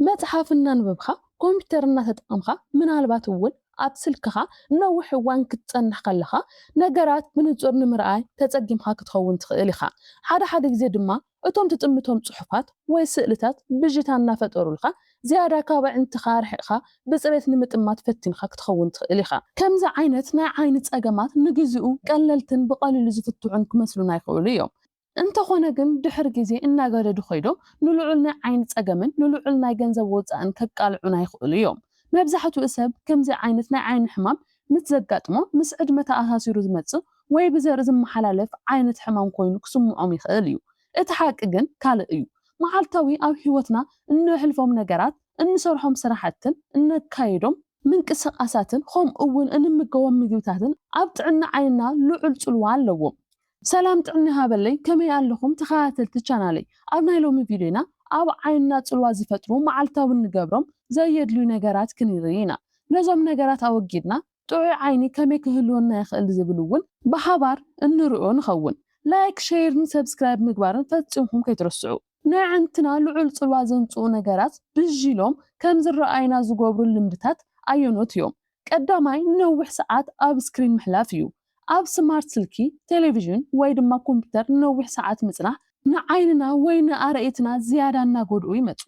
መጽሓፍ እናንበብኻ ኮምፒተር እናተጠቐምካ ምናልባት እውን ኣብ ስልክኻ ነዊሕ እዋን ክትጸንሕ ከለኻ ነገራት ብንጹር ንምርኣይ ተጸጊምካ ክትኸውን ትኽእል ኢኻ። ሓደ ግዜ ድማ እቶም ትጥምቶም ጽሑፋት ወይ ስእልታት ብዥታ እናፈጠሩልካ ዝያዳ ካብ ኣዕንትኻ ርሒቕካ ብጽሬት ንምጥማት ፈቲንካ ክትኸውን ትኽእል ኢኻ። ከምዚ ዓይነት ናይ ዓይኒ ጸገማት ንግዚኡ ቀለልትን ብቐሊሉ ዝፍትሑን ክመስሉና ይኽእሉ እዮም። እንተኾነ ግን ድሕሪ ግዜ እናገደዱ ኸይዶም ንልዑል ናይ ዓይኒ ጸገምን ንልዑል ናይ ገንዘብ ወጻእን ከቃልዑና ይኽእሉ እዮም። መብዛሕትኡ ሰብ ከምዚ ዓይነት ናይ ዓይኒ ሕማም ምስ ዘጋጥሞ ምስ ዕድመ ተኣሳሲሩ ዝመጽእ ወይ ብዘርኢ ዝመሓላለፍ ዓይነት ሕማም ኮይኑ ክስምዖም ይኽእል እዩ። እቲ ሓቂ ግን ካልእ እዩ። መዓልታዊ ኣብ ህይወትና እንሕልፎም ነገራት እንሰርሖም ስራሕትን እንካይዶም ምንቅስቓሳትን ከምኡ እውን እንምገቦም ምግብታትን ኣብ ጥዕና ዓይንና ልዑል ጽልዋ ኣለዎም። ሰላም ጥዕና ሃበለይ ከመይ ኣለኹም ተኸታተልቲ ቻናለይ። ኣብ ናይ ሎሚ ቪድዮና ኣብ ዓይንና ጽልዋ ዝፈጥሩ መዓልታዊ ንገብሮም ዘየድልዩ ነገራት ክንርኢ ኢና። ነዞም ነገራት ኣወጊድና ጥዑይ ዓይኒ ከመይ ክህልወና ይኽእል ዝብል እውን ብሓባር እንሪኦ ንኸውን። ላይክ ሼርን ሰብስክራይብ ምግባርን ፈጺምኩም ከይትረስዑ። ናይ ዓይንትና ልዑል ጽልዋ ዘምጽኡ ነገራት ብዥሎም ከም ዝረኣዩና ዝገብሩ ልምድታት ኣየኖት እዮም? ቀዳማይ ነዊሕ ሰዓት ኣብ ስክሪን ምሕላፍ እዩ። ኣብ ስማርት ስልኪ፣ ቴሌቪዥን ወይ ድማ ኮምፒተር ነዊሕ ሰዓት ምጽናሕ ንዓይንና ወይ ንኣርእስትና ዝያዳ እናጎድኡ ይመጹ።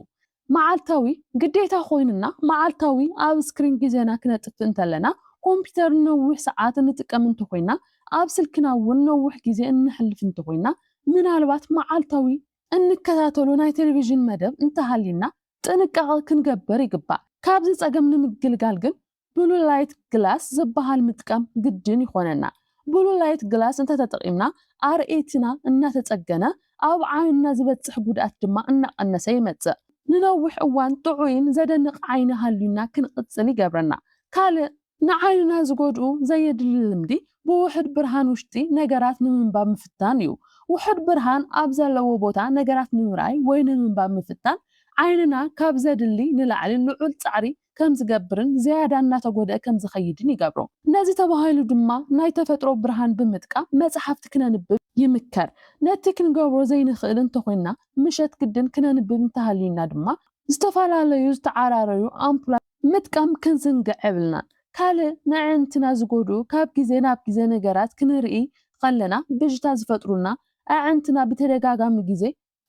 መዓልታዊ ግዴታ ኮይንና መዓልታዊ ኣብ ስክሪን ግዜና ክነጥፍ እንተለና ኮምፒተር ነዊሕ ሰዓት እንጥቀም እንተኮይና ኣብ ስልክና እውን ነዊሕ ግዜ እንሕልፍ እንተኮይና ምናልባት መዓልታዊ እንከታተሉ ናይ ቴሌቪዥን መደብ እንተሃሊና ጥንቃቐ ክንገብር ይግባእ። ካብዚ ጸገም ንምግልጋል ግን ብሉ ላይት ግላስ ዝበሃል ምጥቃም ግድን ይኾነና። ብሉ ላይት ግላስ እንተተጠቂምና ኣርእስትና እናተጸገነ ኣብ ዓይንና ዝበጽሕ ጉድኣት ድማ እናቐነሰ ይመጽእ። ንነዊሕ እዋን ጥዑይን ዘደንቕ ዓይኒ ሃልዩና ክንቅጽል ይገብረና። ካልእ ንዓይንና ዝጎድኡ ዘየድሊ ልምዲ ብውሕድ ብርሃን ውሽጢ ነገራት ንምንባብ ምፍታን እዩ። ውሕድ ብርሃን ኣብ ዘለዎ ቦታ ነገራት ንምርኣይ ወይ ንምንባብ ምፍታን ዓይንና ካብ ዘድሊ ንላዕሊ ልዑል ጻዕሪ ከም ዝገብርን ዝያዳ እናተጎድአ ከም ዝኸይድን ይገብሮ። ነዚ ተባሂሉ ድማ ናይ ተፈጥሮ ብርሃን ብምጥቃም መጽሓፍቲ ክነንብብ ይምከር። ነቲ ክንገብሮ ዘይንኽእል እንተኮይና ምሸት ግድን ክነንብብ እንተሃሊና ድማ ዝተፈላለዩ ዝተዓራረዩ ኣምፑላት ምጥቃም ክንዝንግዕ የብልናን። ካልእ ንዓይንትና ዝጎድኡ ካብ ግዜ ናብ ግዜ ነገራት ክንርኢ ከለና ብዥታ ዝፈጥሩና ኣዕንትና ብተደጋጋሚ ግዜ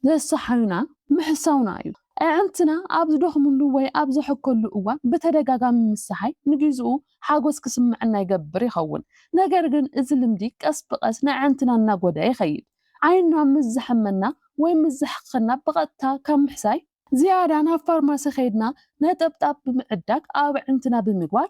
ዘሰሓዩና ምሕሳውና እዩ። ኣዕንትና ኣብ ዝደኽሙሉ ወይ ኣብ ዘሐከሉ እዋን ብተደጋጋሚ ምሰሓይ ንግዚኡ ሓጎስ ክስምዐና ይገብር ይኸውን። ነገር ግን እዚ ልምዲ ቀስ ብቐስ ንዓይንትና እናጎድአ ይኸይድ። ዓይንና ምስ ዘሐመና ወይ ምስ ዘሕኸና ብቐጥታ ካብ ምሕሳይ ዝያዳ ናብ ፋርማሲ ኸይድና ነጠብጣብ ብምዕዳግ ኣብ ኣዕንትና ብምግባር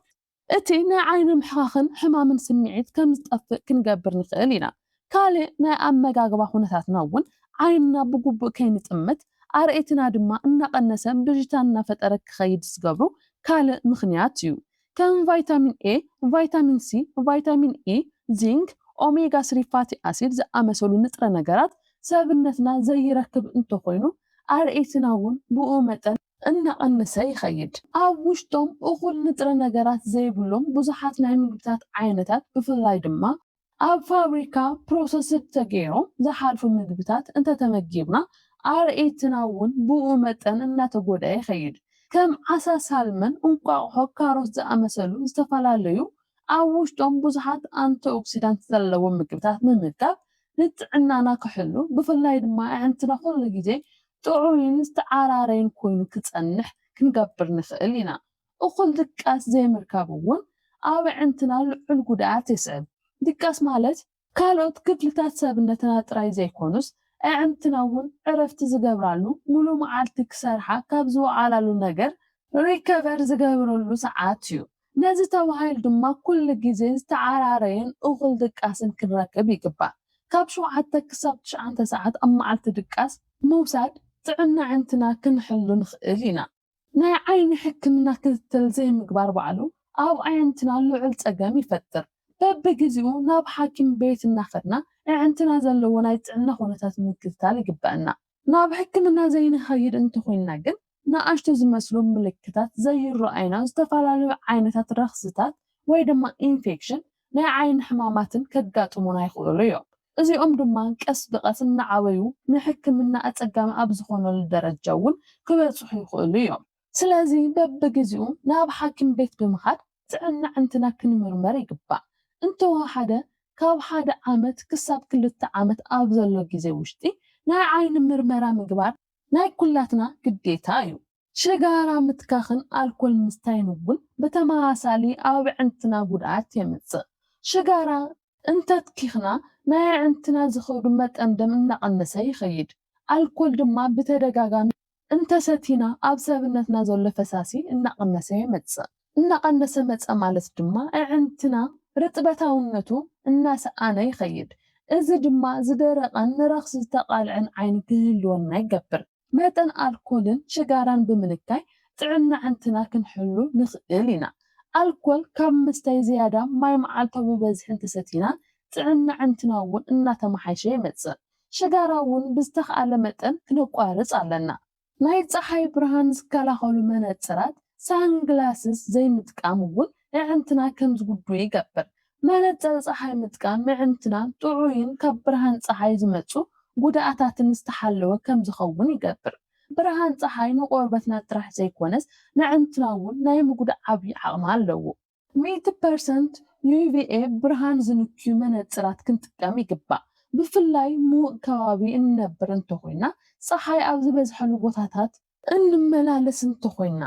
እቲ ናይ ዓይኒ ምሕኻኽን ሕማምን ስምዒት ከም ዝጠፍእ ክንገብር ንኽእል ኢና። ካልእ ናይ ኣመጋግባ ኩነታትና እውን ዓይንና ብግቡእ ከይንጥምት ኣርእስትና ድማ እናቐነሰ ብዥታ እናፈጠረ ክኸይድ ዝገብሩ ካልእ ምኽንያት እዩ። ከም ቫይታሚን ኤ፣ ቫይታሚን ሲ፣ ቫይታሚን ኢ፣ ዚንክ፣ ኦሜጋ 3 ፋቲ ኣሲድ ዝኣመሰሉ ንጥረ ነገራት ሰብነትና ዘይረክብ እንተኮይኑ ኣርእስትና እውን ብኡ መጠን እናቐነሰ ይኸይድ። ኣብ ውሽጦም እኹል ንጥረ ነገራት ዘይብሎም ብዙሓት ናይ ምግብታት ዓይነታት ብፍላይ ድማ ኣብ ፋብሪካ ፕሮሰስድ ተገይሮም ዝሓልፉ ምግብታት እንተተመጊብና ኣርእስትና እውን ብኡ መጠን እናተጎድአ ይኸይድ። ከም ዓሳ፣ ሳልመን፣ እንቋቑሖ፣ ካሮት ዝኣመሰሉ ዝተፈላለዩ ኣብ ውሽጦም ብዙሓት አንቲኦክሲዳንት ዘለዎም ምግብታት ምምጋብ ንጥዕናና ክሕሉ ብፍላይ ድማ ኣዕንትና ኩሉ ግዜ ጥዑይን ዝተዓራረየን ኮይኑ ክጸንሕ ክንገብር ንኽእል ኢና። እኹል ድቃስ ዘይምርካብ እውን ኣብ ኣዕንትና ልዑል ጉድኣት የስዕብ። ድቃስ ማለት ካልኦት ክፍልታት ሰብነትና ጥራይ ዘይኮኑስ ኣዕንትና እውን ዕረፍቲ ዝገብራሉ ሙሉእ መዓልቲ ክሰርሓ ካብ ዝወዓላሉ ነገር ሪከቨር ዝገብረሉ ሰዓት እዩ። ነዚ ተባሂሉ ድማ ኩሉ ግዜ ዝተዓራረየን እኹል ድቃስን ክንረክብ ይግባእ። ካብ 7 ክሳብ 9 ሰዓት ኣብ መዓልቲ ድቃስ ምውሳድ ጥዕና ኣዕንትና ክንሕሉ ንኽእል ኢና። ናይ ዓይኒ ሕክምና ክትትል ዘይምግባር ባዕሉ ኣብ ኣዕንትና ልዑል ጸገም ይፈጥር። በብግዚኡ ናብ ሓኪም ቤት እናኸድና ኣዕንትና ዘለዎ ናይ ጥዕና ኩነታት ምክትታል ይግባአና። ናብ ሕክምና ዘይንኸይድ እንተኮይንና ግን ንኣሽቱ ዝመስሉ ምልክታት ዘይረኣዩና ዝተፈላለዩ ዓይነታት ረኽስታት ወይ ድማ ኢንፌክሽን ናይ ዓይኒ ሕማማትን ከጋጥሙና ይኽእሉ እዮም። እዚኦም ድማ ቀስ ብቐስ እናዓበዩ ንሕክምና ኣጸጋሚ ኣብ ዝኾነሉ ደረጃ እውን ክበጽሑ ይኽእሉ እዮም። ስለዚህ በበግዚኡ ናብ ሓኪም ቤት ብምኻድ ጥዕና ዕንትና ክንምርመር ይግባእ። እንተወሓደ ካብ 1 ዓመት ክሳብ 2 ዓመት ኣብ ዘሎ ግዜ ውሽጢ ናይ ዓይኒ ምርመራ ምግባር ናይ ኩላትና ግዴታ እዩ። ሽጋራ ምትካኽን ኣልኮል ምስታይን እውን ብተመሳሳሊ ኣብ ዕንትና ጉድኣት የምፅእ። ሽጋራ እንተትኪኽና ናይ ዕንትና ዝኸዱ መጠን ደም እናቐነሰ ይኸይድ። ኣልኮል ድማ ብተደጋጋሚ እንተሰቲና ኣብ ሰብነትና ዘሎ ፈሳሲ እናቐነሰ ይመፅእ። እናቐነሰ መፀ ማለት ድማ ዕንትና ርጥበታውነቱ እናሰኣነ ይኸይድ። እዚ ድማ ዝደረቐን ንረኽሲ ዝተቓልዐን ዓይኒ ክህልወና ይገብር። መጠን ኣልኮልን ሽጋራን ብምንካይ ጥዕና ዕንትና ክንሕሉ ንኽእል ኢና። ኣልኮል ካብ ምስታይ ዝያዳ ማይ መዓልታዊ ብበዝሒ እንተሰቲና ጥዕና ዕንትና እውን እናተመሓየሸ ይመፅእ። ሽጋራ እውን ብዝተኸኣለ መጠን ክነቋርፅ ኣለና። ናይ ፀሓይ ብርሃን ዝከላኸሉ መነፅራት ሳንግላስስ ዘይምጥቃም እውን ኣዕንትና ከም ዝጉድኡ ይገብር። መነፅር ፀሓይ ምጥቃም ምዕንትና ጥዑይን ካብ ብርሃን ፀሓይ ዝመፁ ጉድኣታትን ዝተሓለወ ከም ዝኸውን ይገብር። ብርሃን ፀሓይ ንቆርበትና ጥራሕ ዘይኮነስ ንዕንትና እውን ናይ ምጉዳእ ዓብዪ ዓቕሚ ኣለዎ። 100% UVA ብርሃን ዝንክዩ መነፅራት ክንጥቀም ይግባእ። ብፍላይ ሙቕ ከባቢ እንነብር እንተኾይና ፀሓይ ኣብ ዝበዝሐሉ ቦታታት እንመላለስ እንተኾይና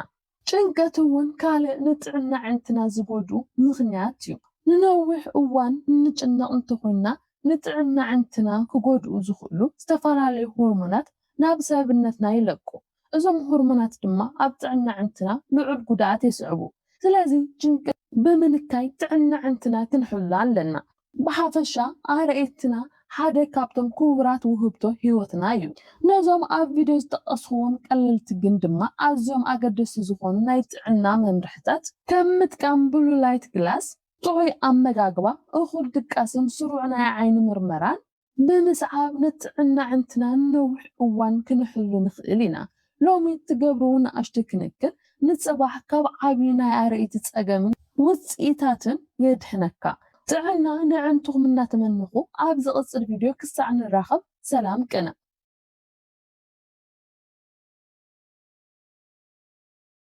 ጭንቀት እውን ካልእ ንጥዕና ዕንትና ዝጎድኡ ምኽንያት እዩ። ንነዊሕ እዋን እንጭነቕ እንተኾይና ንጥዕና ዕንትና ክጎድኡ ዝኽእሉ ዝተፈላለዩ ሆርሞናት ናብ ሰብነትና ይለቁ። እዞም ሆርሞናት ድማ ኣብ ጥዕና ዕንትና ልዑል ጉድኣት የስዕቡ። ስለዚ ጭንቀት ብምንካይ ጥዕና ዕንትና ክንሕሉ ኣለና። ብሓፈሻ ኣርኤትና ሓደ ካብቶም ክቡራት ውህብቶ ህይወትና እዩ። ነዞም ኣብ ቪድዮ ዝጠቐስዎም ቀለልቲ ግን ድማ ኣዝዮም ኣገደስቲ ዝኾኑ ናይ ጥዕና መምርሕታት ከም ምጥቃም ብሉ ላይት ግላስ፣ ጥዑይ ኣመጋግባ፣ እኹል ድቃስን ስሩዕ ናይ ዓይኒ ምርመራን ብምስዓብ ንጥዕና ዕንትና ንነዊሕ እዋን ክንሕሉ ንኽእል ኢና። ሎሚ ትገብርዎ ንኣሽቱ ክንክን ንፅባሕ ካብ ዓብዪ ናይ ኣርኤቲ ፀገምን ውፅኢታትን የድሕነካ። ጥዕና ንዕንትኹም እናተመንኹ ኣብ ዝቕፅል ቪድዮ ክሳዕ ንራኸብ ሰላም ቅነ።